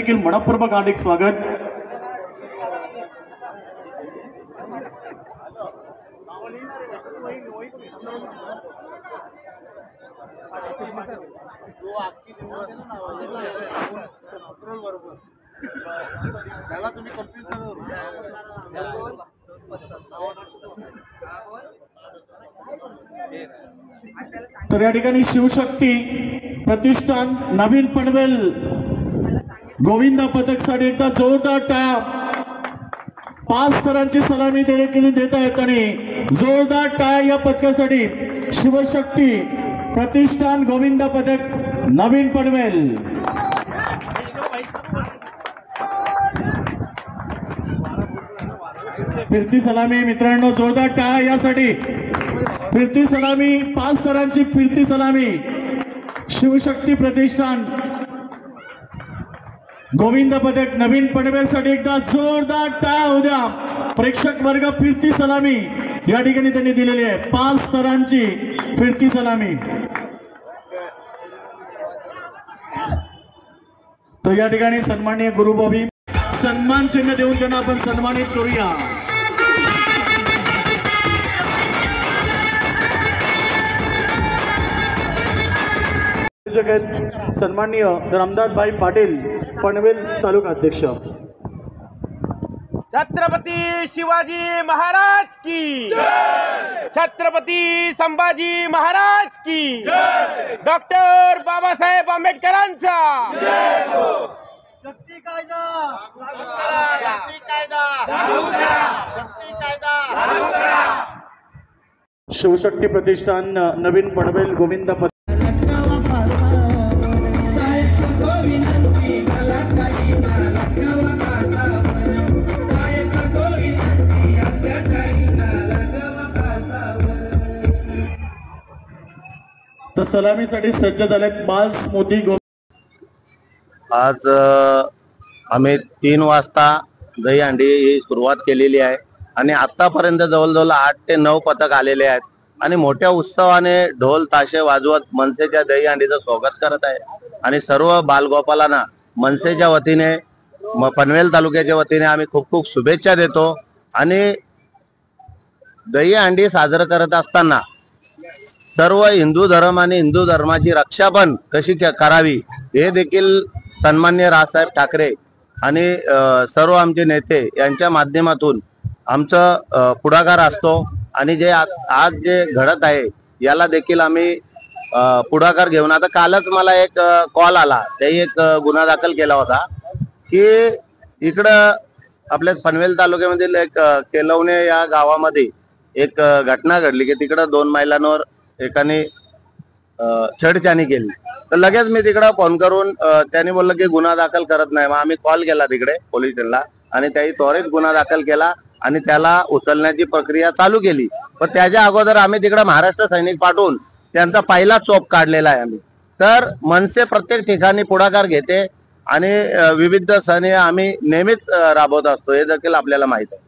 देखील मनपूर्वक हार्दिक स्वागत। तर या ठिकाणी शिवशक्ती प्रतिष्ठान नवीन पनवेल गोविंदा पदकसाठी एकदा जोरदार टाळ्या। 5 स्तरांची सलामी देखील देत आहेत आणि जोरदार टाळ्या या पदकासाठी शिवशक्ती प्रतिष्ठान गोविंदा पदक नवीन पनवेल। फिरती सलामी मित्रांनो, जोरदार टाळ्या यासाठी। फिरती सलामी 5 स्तरांची फिरती सलामी शिवशक्ती प्रतिष्ठान गोविंद पदक नवीन पनवेलसाठी एकदा जोरदार टाळ्या होऊ द्या। प्रेक्षक वर्ग फिरती सलामी या ठिकाणी त्यांनी दिलेली आहे, 5 स्तरांची फिरती सलामी। तो या ठिकाणी सन्माननीय गुरुभावी सन्मान चिन्ह देऊन त्यांना आपण सन्मानित करूया। सन्माननीय रामदासभाई पाटील पनवेल तालुका अध्यक्ष। छत्रपती शिवाजी महाराज की जय, छत्रपती संभाजी महाराज की जय, डॉक्टर बाबासाहेब आंबेडकरांचा जय हो। शक्ती कायदा शक्ती कायदा लागू करा, शक्ती कायदा लागू करा। शिवशक्ती प्रतिष्ठान नवीन पनवेल गोविंदा पदक तर सलामीसाठी सज्ज झालेत बाल्स मोती। आज आम्ही 3 वाजता दहीहंडी ही सुरुवात केलेली आहे आणि आतापर्यंत जवळजवळ 8 ते 9 पथक आलेले आहेत आणि मोठ्या उत्सवाने ढोल ताशे वाजवत मनसेच्या दहीहंडीचं स्वागत करत आहे आणि सर्व बालगोपालांना मनसेच्या वतीने पनवेल तालुक्याच्या वतीने आम्ही खूप खूप शुभेच्छा देतो। आणि दहीहंडी साजरं करत असताना सर्व हिंदू धर्म आणि हिंदू धर्माची रक्षा पण कशी करावी हे देखील सन्माननीय राजसाहेब ठाकरे आणि सर्व आमचे नेते यांच्या माध्यमातून आमचं पुढाकार असतो आणि जे आज जे घडत आहे याला देखील आम्ही पुढाकार घेऊन आता कालच मला एक कॉल आला, त्याही एक गुन्हा दाखल केला होता की इकडं आपल्या पनवेल तालुक्यामधील एक केलवणे या गावामध्ये एक घटना घडली की तिकडं 2 महिलांवर एकाने छेडछाणी केली। तर लगेच मी तिकडे फोन करून त्यांनी बोललं की गुन्हा दाखल करत नाही। मग आम्ही कॉल केला तिकडे पोलीस स्टेशनला आणि त्यांनी त्वरित गुन्हा दाखल केला आणि त्याला उचलण्याची प्रक्रिया चालू केली। पण त्याच्या अगोदर आम्ही तिकडे महाराष्ट्र सैनिक पाठवून त्यांचा पहिला चोप काढलेला आहे आम्ही। तर मनसे प्रत्येक ठिकाणी पुढाकार घेते आणि विविध सण आम्ही नेहमीच राबवत असतो हे देखील आपल्याला माहित आहे।